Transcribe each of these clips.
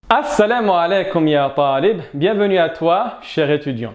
Assalamu alaikum ya talib, bienvenue à toi, cher étudiant.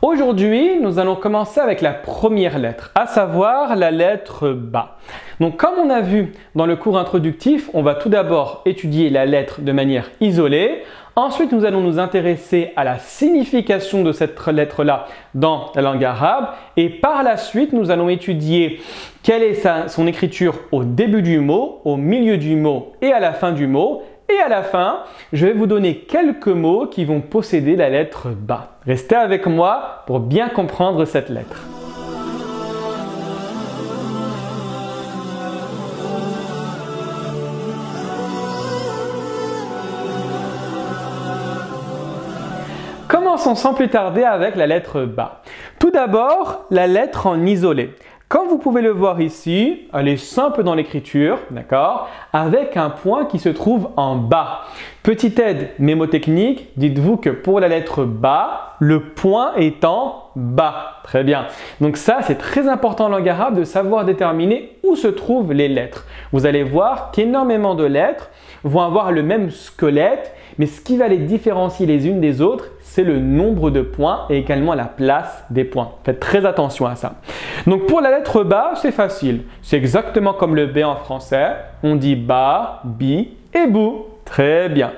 Aujourd'hui, nous allons commencer avec la première lettre, à savoir la lettre Ba. Donc, comme on a vu dans le cours introductif, on va tout d'abord étudier la lettre de manière isolée. Ensuite, nous allons nous intéresser à la signification de cette lettre-là dans la langue arabe. Et par la suite, nous allons étudier quelle est son écriture au début du mot, au milieu du mot et à la fin du mot. Et à la fin, je vais vous donner quelques mots qui vont posséder la lettre Ba. Restez avec moi pour bien comprendre cette lettre. Commençons sans plus tarder avec la lettre Ba. Tout d'abord, la lettre en isolé. Comme vous pouvez le voir ici, elle est simple dans l'écriture, d'accord, avec un point qui se trouve en bas. Petite aide mémotechnique, dites-vous que pour la lettre Ba, le point est en bas. Très bien. Donc ça, c'est très important en langue arabe de savoir déterminer où se trouvent les lettres. Vous allez voir qu'énormément de lettres vont avoir le même squelette, mais ce qui va les différencier les unes des autres, c'est le nombre de points et également la place des points. Faites très attention à ça. Donc pour la lettre Ba, c'est facile. C'est exactement comme le B en français. On dit Ba, Bi et Bou. Très bien.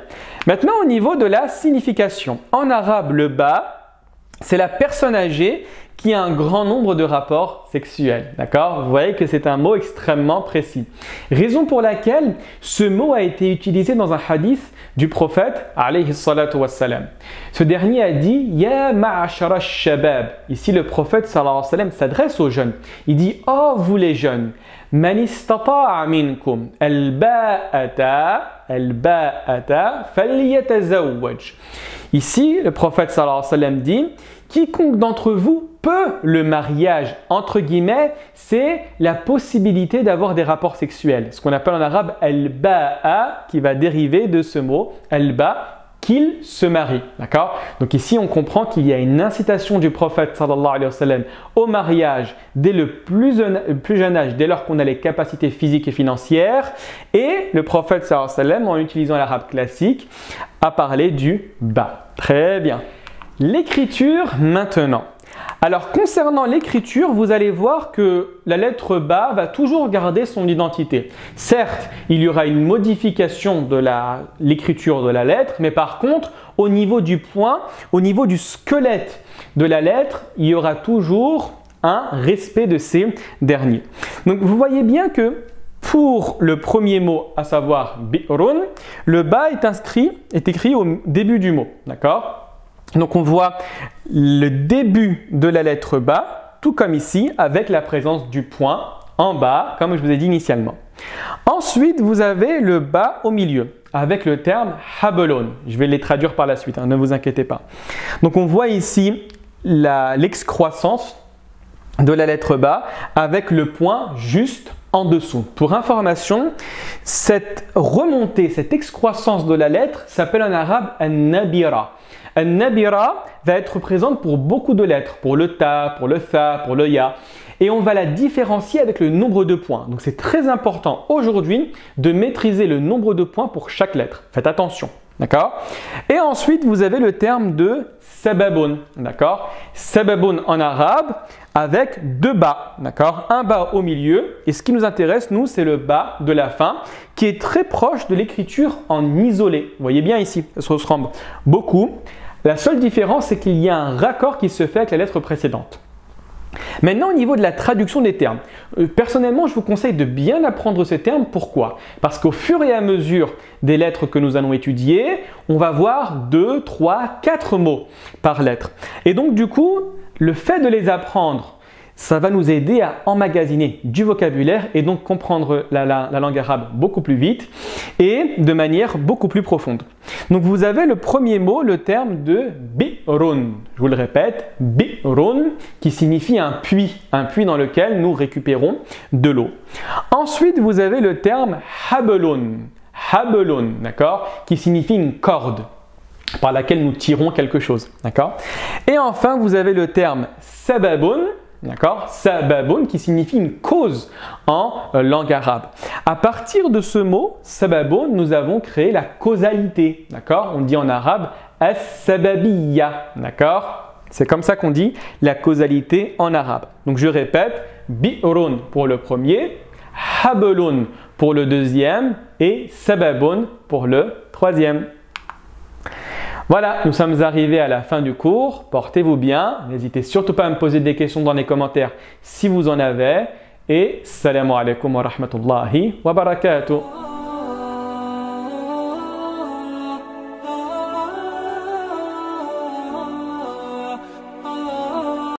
Maintenant au niveau de la signification. En arabe, le Ba, c'est la personne âgée qui a un grand nombre de rapports sexuels. D'accord? Vous voyez que c'est un mot extrêmement précis. Raison pour laquelle ce mot a été utilisé dans un hadith du prophète alayhi salatu wassalam. Ce dernier a dit Ya ma'ashara shabab. Ici le prophète sallallahu alayhi wa sallam s'adresse aux jeunes. Il dit Oh vous les jeunes, man istata'a minkum al-ba'ata falyatazawwaj. Ici le prophète sallallahu alayhi wa sallam dit quiconque d'entre vous peut le mariage, entre guillemets, c'est la possibilité d'avoir des rapports sexuels. Ce qu'on appelle en arabe al-ba'a, qui va dériver de ce mot al-ba, qu'il se marie. D'accord? Donc ici, on comprend qu'il y a une incitation du prophète sallallahu alayhi wa sallam au mariage dès le plus jeune âge, dès lors qu'on a les capacités physiques et financières. Et le prophète sallallahu alayhi wa sallam, en utilisant l'arabe classique, a parlé du ba. Très bien. L'écriture maintenant. Alors concernant l'écriture, vous allez voir que la lettre Ba va toujours garder son identité. Certes, il y aura une modification de l'écriture de la lettre, mais par contre, au niveau du point, au niveau du squelette de la lettre, il y aura toujours un respect de ces derniers. Donc vous voyez bien que pour le premier mot, à savoir bi'run, le Ba est écrit au début du mot. D'accord? Donc on voit le début de la lettre Ba, tout comme ici, avec la présence du point en bas, comme je vous ai dit initialement. Ensuite, vous avez le Ba au milieu, avec le terme hablon. Je vais les traduire par la suite, ne vous inquiétez pas. Donc on voit ici l'excroissance de la lettre Ba avec le point juste en dessous. Pour information, cette remontée, cette excroissance de la lettre s'appelle en arabe an-nabira. An-nabira va être présente pour beaucoup de lettres, pour le ta, pour le tha, pour le ya. Et on va la différencier avec le nombre de points. Donc c'est très important aujourd'hui de maîtriser le nombre de points pour chaque lettre. Faites attention. D'accord? Et ensuite, vous avez le terme de sababun. D'accord? Sababun en arabe avec deux ba. D'accord? Un ba au milieu. Et ce qui nous intéresse, nous, c'est le ba de la fin qui est très proche de l'écriture en isolé. Vous voyez bien ici, ça se ressemble beaucoup. La seule différence, c'est qu'il y a un raccord qui se fait avec la lettre précédente. Maintenant, au niveau de la traduction des termes, personnellement, je vous conseille de bien apprendre ces termes. Pourquoi? Parce qu'au fur et à mesure des lettres que nous allons étudier, on va voir 2, 3, 4 mots par lettre. Et donc, du coup, le fait de les apprendre, ça va nous aider à emmagasiner du vocabulaire et donc comprendre la langue arabe beaucoup plus vite et de manière beaucoup plus profonde. Donc vous avez le premier mot, le terme de bi'run. Je vous le répète, bi'run qui signifie un puits dans lequel nous récupérons de l'eau. Ensuite, vous avez le terme hablun, d'accord, qui signifie une corde par laquelle nous tirons quelque chose, d'accord. Et enfin, vous avez le terme sababun, D'accord? Sababun qui signifie une cause en langue arabe. À partir de ce mot, sababun, nous avons créé la causalité. D'accord? On dit en arabe as-sababiyya. D'accord? C'est comme ça qu'on dit la causalité en arabe. Donc je répète, bi'run pour le premier, hablun pour le deuxième et sababun pour le troisième. Voilà, nous sommes arrivés à la fin du cours. Portez-vous bien. N'hésitez surtout pas à me poser des questions dans les commentaires si vous en avez. Et salam alaikum wa rahmatullahi wa barakatuh.